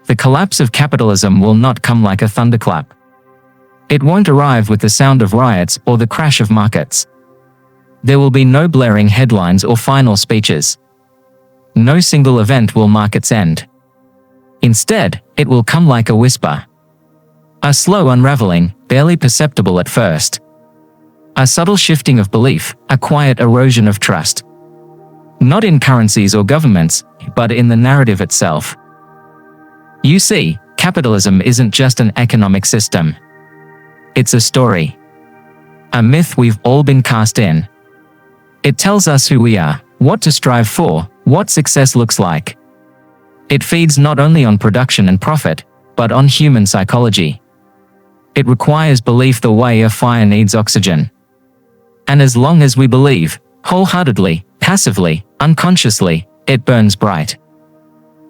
the collapse of capitalism will not come like a thunderclap. It won't arrive with the sound of riots or the crash of markets. There will be no blaring headlines or final speeches. No single event will mark its end. Instead, it will come like a whisper. A slow unraveling, barely perceptible at first. A subtle shifting of belief, a quiet erosion of trust. Not in currencies or governments, but in the narrative itself. You see, capitalism isn't just an economic system. It's a story. A myth we've all been cast in. It tells us who we are, what to strive for, what success looks like. It feeds not only on production and profit, but on human psychology. It requires belief the way a fire needs oxygen. And as long as we believe, wholeheartedly, passively, unconsciously, it burns bright.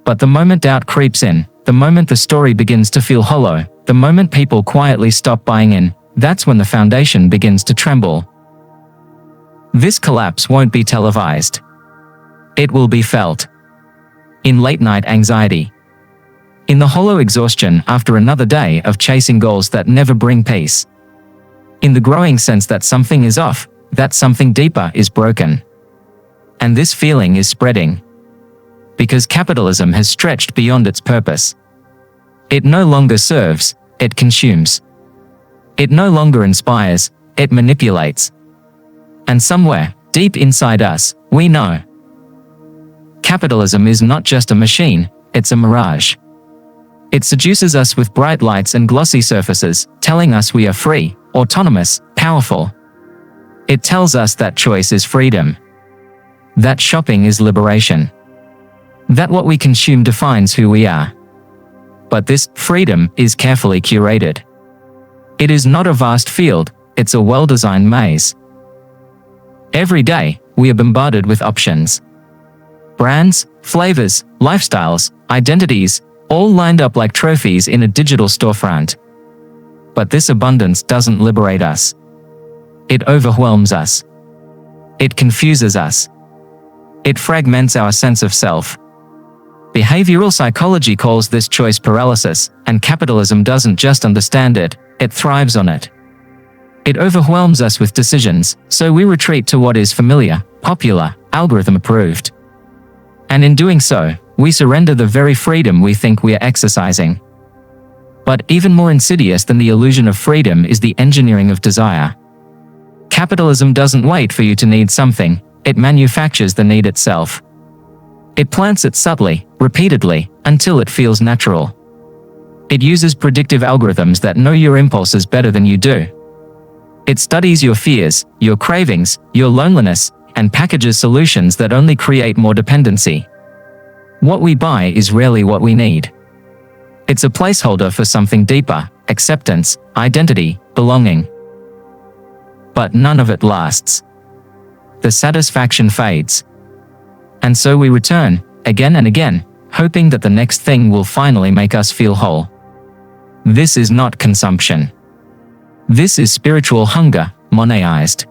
But the moment doubt creeps in, the moment the story begins to feel hollow, the moment people quietly stop buying in, that's when the foundation begins to tremble. This collapse won't be televised. It will be felt. In late-night anxiety. In the hollow exhaustion after another day of chasing goals that never bring peace. In the growing sense that something is off, that something deeper is broken. And this feeling is spreading. Because capitalism has stretched beyond its purpose. It no longer serves, it consumes. It no longer inspires, it manipulates. And somewhere, deep inside us, we know. Capitalism is not just a machine, it's a mirage. It seduces us with bright lights and glossy surfaces, telling us we are free, autonomous, powerful. It tells us that choice is freedom. That shopping is liberation. That what we consume defines who we are. But this freedom is carefully curated. It is not a vast field, it's a well-designed maze. Every day, we are bombarded with options. Brands, flavors, lifestyles, identities, all lined up like trophies in a digital storefront. But this abundance doesn't liberate us. It overwhelms us. It confuses us. It fragments our sense of self. Behavioral psychology calls this choice paralysis, and capitalism doesn't just understand it, it thrives on it. It overwhelms us with decisions, so we retreat to what is familiar, popular, algorithm-approved. And in doing so, we surrender the very freedom we think we are exercising. But even more insidious than the illusion of freedom is the engineering of desire. Capitalism doesn't wait for you to need something, it manufactures the need itself. It plants it subtly, repeatedly, until it feels natural. It uses predictive algorithms that know your impulses better than you do. It studies your fears, your cravings, your loneliness, and packages solutions that only create more dependency. What we buy is rarely what we need. It's a placeholder for something deeper, acceptance, identity, belonging. But none of it lasts. The satisfaction fades. And so we return, again and again, hoping that the next thing will finally make us feel whole. This is not consumption. This is spiritual hunger, moneized.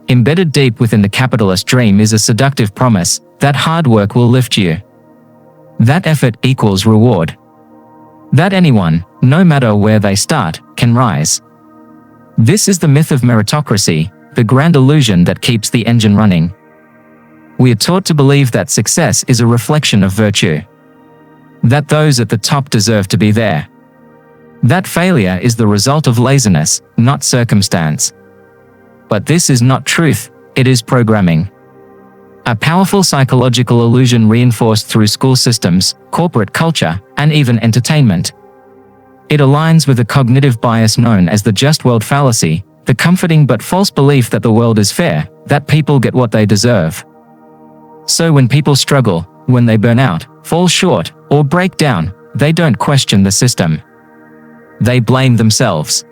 Embedded deep within the capitalist dream is a seductive promise that hard work will lift you. That effort equals reward. That anyone, no matter where they start, can rise. This is the myth of meritocracy, the grand illusion that keeps the engine running. We are taught to believe that success is a reflection of virtue. That those at the top deserve to be there. That failure is the result of laziness, not circumstance. But this is not truth, it is programming. A powerful psychological illusion reinforced through school systems, corporate culture, and even entertainment. It aligns with a cognitive bias known as the just world fallacy, the comforting but false belief that the world is fair, that people get what they deserve. So when people struggle, when they burn out, fall short, or break down, they don't question the system. They blame themselves.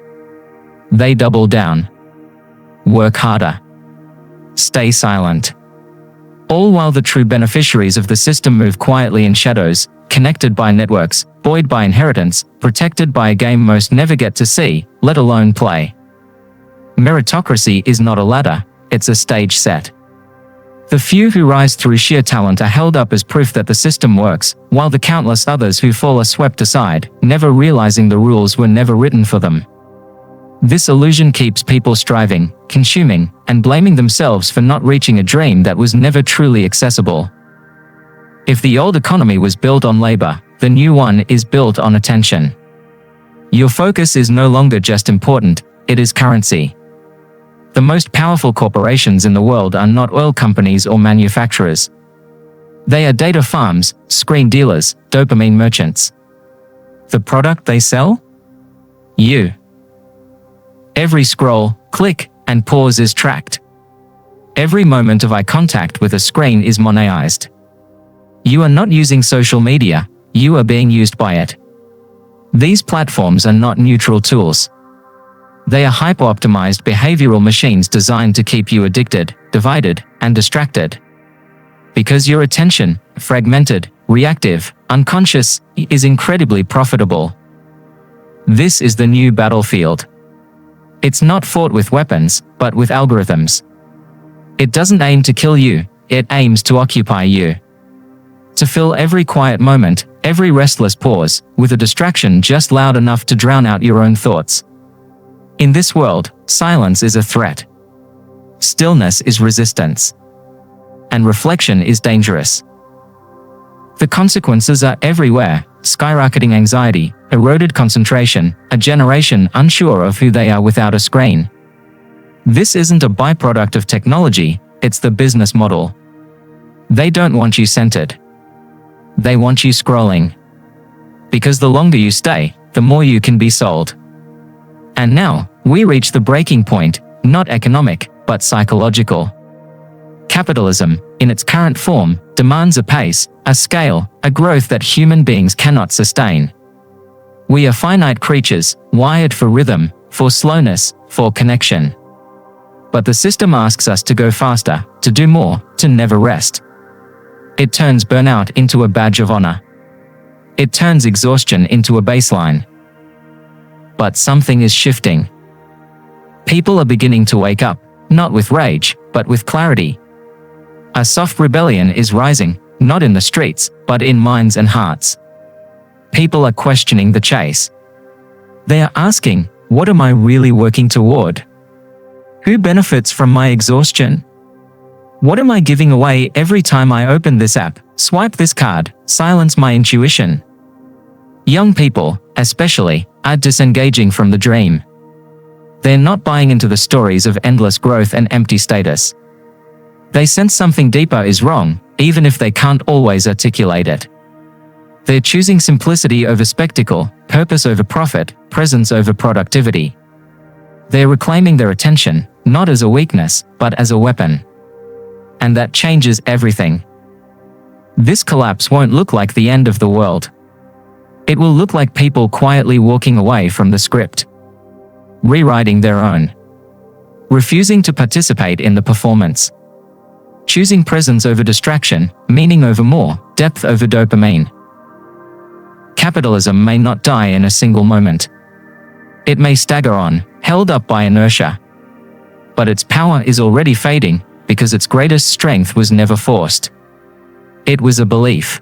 They double down. Work harder. Stay silent. All while the true beneficiaries of the system move quietly in shadows, connected by networks, buoyed by inheritance, protected by a game most never get to see, let alone play. Meritocracy is not a ladder, it's a stage set. The few who rise through sheer talent are held up as proof that the system works, while the countless others who fall are swept aside, never realizing the rules were never written for them. This illusion keeps people striving, consuming, and blaming themselves for not reaching a dream that was never truly accessible. If the old economy was built on labor, the new one is built on attention. Your focus is no longer just important, it is currency. The most powerful corporations in the world are not oil companies or manufacturers. They are data farms, screen dealers, dopamine merchants. The product they sell? You. Every scroll, click, and pause is tracked. Every moment of eye contact with a screen is monetized. You are not using social media, you are being used by it. These platforms are not neutral tools. They are hyper-optimized behavioral machines designed to keep you addicted, divided, and distracted. Because your attention, fragmented, reactive, unconscious, is incredibly profitable. This is the new battlefield. It's not fought with weapons, but with algorithms. It doesn't aim to kill you, it aims to occupy you. To fill every quiet moment, every restless pause, with a distraction just loud enough to drown out your own thoughts. In this world, silence is a threat. Stillness is resistance. And reflection is dangerous. The consequences are everywhere: skyrocketing anxiety, eroded concentration, a generation unsure of who they are without a screen. This isn't a byproduct of technology, it's the business model. They don't want you centered. They want you scrolling. Because the longer you stay, the more you can be sold. And now, we reach the breaking point, not economic, but psychological. Capitalism, in its current form, demands a pace, a scale, a growth that human beings cannot sustain. We are finite creatures, wired for rhythm, for slowness, for connection. But the system asks us to go faster, to do more, to never rest. It turns burnout into a badge of honor. It turns exhaustion into a baseline. But something is shifting. People are beginning to wake up, not with rage, but with clarity. A soft rebellion is rising, not in the streets, but in minds and hearts. People are questioning the chase. They are asking, what am I really working toward? Who benefits from my exhaustion? What am I giving away every time I open this app, swipe this card, silence my intuition? Young people, especially, are disengaging from the dream. They're not buying into the stories of endless growth and empty status. They sense something deeper is wrong, even if they can't always articulate it. They're choosing simplicity over spectacle, purpose over profit, presence over productivity. They're reclaiming their attention, not as a weakness, but as a weapon. And that changes everything. This collapse won't look like the end of the world. It will look like people quietly walking away from the script, rewriting their own, refusing to participate in the performance, choosing presence over distraction, meaning over more, depth over dopamine. Capitalism may not die in a single moment. It may stagger on, held up by inertia. But its power is already fading, because its greatest strength was never forced. It was a belief.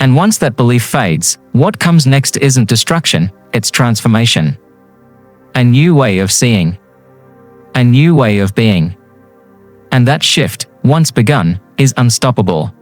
And once that belief fades, what comes next isn't destruction, it's transformation. A new way of seeing. A new way of being. And that shift, once begun, is unstoppable.